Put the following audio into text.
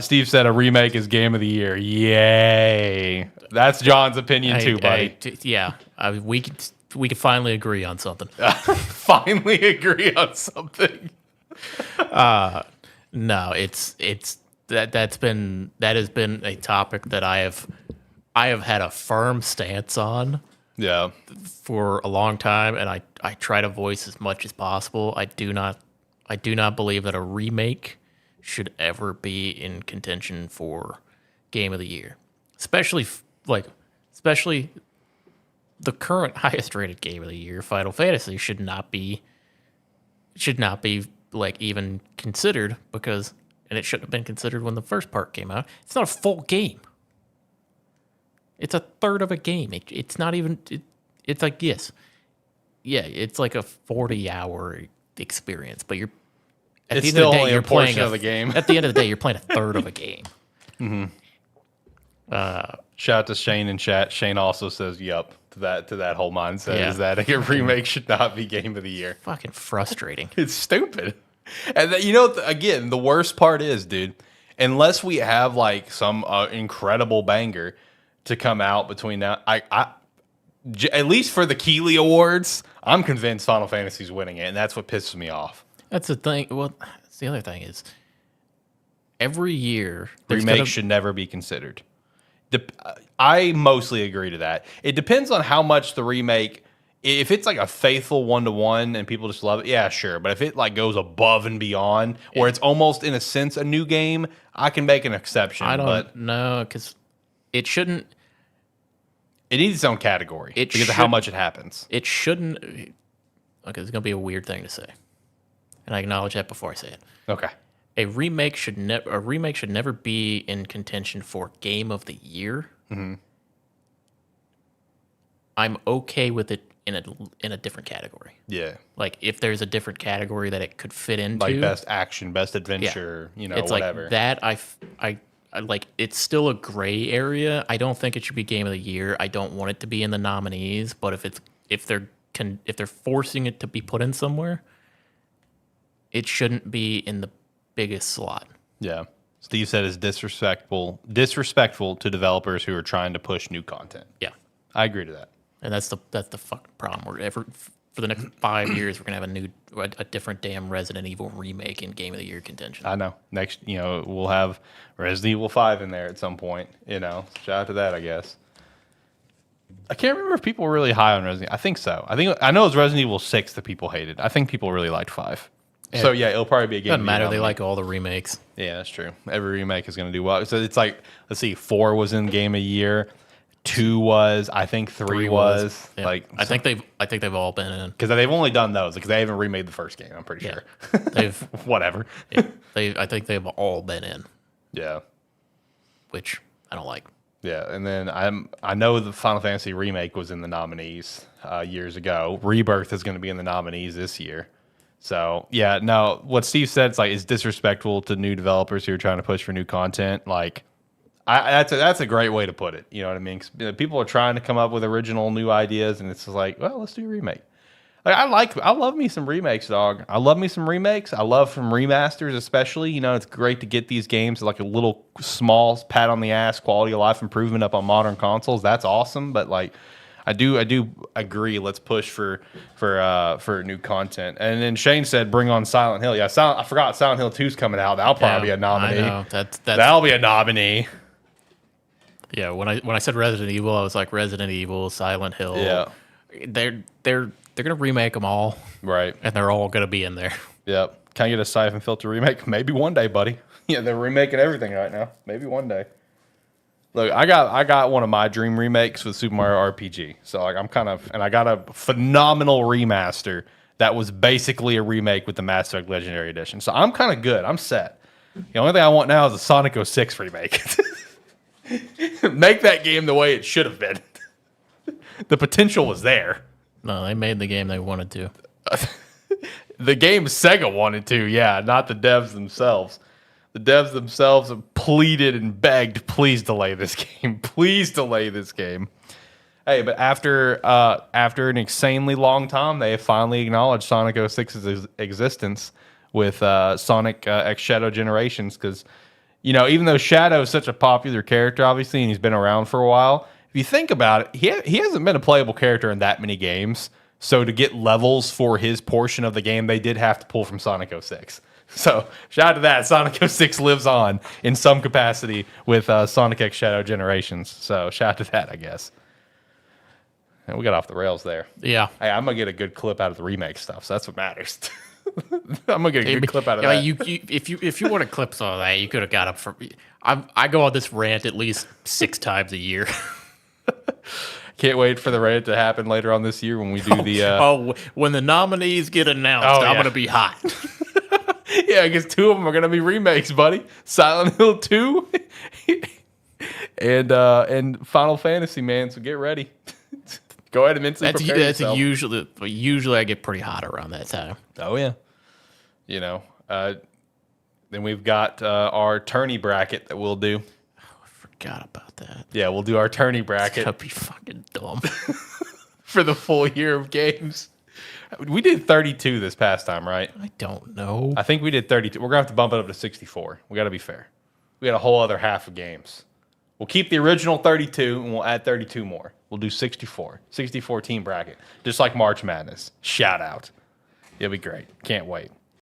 Steve said a remake is game of the year. Yay! That's John's opinion too, buddy. We could finally agree on something. Finally agree on something. No, that has been a topic that I have had a firm stance on. Yeah. For a long time, and I try to voice as much as possible. I do not believe that a remake should ever be in contention for game of the year, especially the current highest rated game of the year, Final Fantasy, should not be like even considered and it shouldn't have been considered when the first part came out. It's not a full game. It's a third of a game. It's not even. It's like it's like a 40-hour experience, but you're at the end of the day you're playing of the game. At the end of the day, you're playing a third of a game. Mm-hmm. Shout out to Shane in chat. Shane also says, "Yup." To that whole mindset is that a remake should not be game of the year. Fucking frustrating. It's stupid. And again, the worst part is, dude, unless we have like some incredible banger to come out between now, at least for the Keeley Awards, I'm convinced Final Fantasy's winning it, and that's what pisses me off. That's the thing. Well, that's the other thing is every year remakes should never be considered. I mostly agree to that. It depends on how much the remake. If it's like a faithful 1-to-1 and people just love it, yeah, sure. But if it like goes above and beyond, where it's almost in a sense a new game, I can make an exception. I don't know because it shouldn't. It needs its own category because of how much it happens. It shouldn't. Okay, it's gonna be a weird thing to say, and I acknowledge that before I say it. Okay. A remake should never be in contention for game of the year. Mm-hmm. I'm okay with it in a different category. Yeah. Like if there's a different category that it could fit into, like best action, best adventure, it's whatever. Like that. I like it's still a gray area. I don't think it should be game of the year. I don't want it to be in the nominees. But if they're forcing it to be put in somewhere, it shouldn't be in the biggest slot. Yeah. Steve said it's disrespectful to developers who are trying to push new content. Yeah. I agree to that. And that's the fucking problem. For the next 5 years, we're gonna have a different damn Resident Evil remake in Game of the Year contention. I know. Next, we'll have Resident Evil 5 in there at some point. Shout out to that, I guess. I can't remember if people were really high on Resident Evil. I think so. I know it was Resident Evil 6 that people hated. I think people really liked 5. Yeah. So yeah, it'll probably be a game. Doesn't matter. They like all the remakes. Yeah, that's true. Every remake is going to do well. So it's like, let's see, 4 was in Game of the Year. 2 was, I think 3 was. Yeah. Like I think they've all been in because they've only done those because they haven't remade the first game. I'm pretty sure. They've whatever. I think they've all been in. Yeah, which I don't like. Yeah, and then I know the Final Fantasy remake was in the nominees years ago. Rebirth is going to be in the nominees this year. So yeah, no, what Steve said it's disrespectful to new developers who are trying to push for new content. Like. That's a great way to put it. You know what I mean? 'Cause, people are trying to come up with original new ideas, and it's just like, well, let's do a remake. Like I love me some remakes, dog. I love me some remakes. I love some remasters, especially. It's great to get these games like a little small pat on the ass, quality of life improvement up on modern consoles. That's awesome. But like, I do agree. Let's push for new content. And then Shane said, "Bring on Silent Hill." Yeah, I forgot Silent Hill 2's coming out. That'll probably be a nominee. I know. That'll be a nominee. Yeah, when I said Resident Evil, I was like Resident Evil, Silent Hill. Yeah, they're gonna remake them all, right? And they're all gonna be in there. Yep. Can I get a Siphon Filter remake? Maybe one day, buddy. Yeah, they're remaking everything right now. Maybe one day. Look, I got one of my dream remakes with Super Mario RPG. So like and I got a phenomenal remaster that was basically a remake with the Mass Effect Legendary Edition. So I'm kind of good. I'm set. The only thing I want now is a Sonic 06 remake. Make that game the way it should have been. The potential was there. No, they made the game they wanted to. The game Sega wanted to, yeah, not the devs themselves. The devs themselves have pleaded and begged, please delay this game. Please delay this game. Hey, but after an insanely long time, they have finally acknowledged Sonic 06's existence with Sonic X Shadow Generations because you know, even though Shadow is such a popular character, obviously, and he's been around for a while, if you think about it, he hasn't been a playable character in that many games. So to get levels for his portion of the game, they did have to pull from Sonic 06. So shout out to that. Sonic 06 lives on in some capacity with Sonic X Shadow Generations. So shout out to that, I guess. And we got off the rails there. Yeah. Hey, I'm going to get a good clip out of the remake stuff. So that's what matters. I'm going to get a good clip out of that. If you wanted clips on that, you could have got up for. I go on this rant at least 6 times a year. Can't wait for the rant to happen later on this year when we do the. When the nominees get announced, I'm going to be hot. Yeah, I guess 2 of them are going to be remakes, buddy. Silent Hill 2 and Final Fantasy, man. So get ready. Go ahead and mentally prepare yourself. Usually I get pretty hot around that time. Oh, yeah. You know, then we've got our tourney bracket that we'll do. Oh, I forgot about that. Yeah, we'll do our tourney bracket. That'd be fucking dumb. For the full year of games. We did 32 this past time, right? I don't know. I think we did 32. We're going to have to bump it up to 64. We got to be fair. We got a whole other half of games. We'll keep the original 32 and we'll add 32 more. We'll do 64. 64 team bracket. Just like March Madness. Shout out. It'll be great. Can't wait.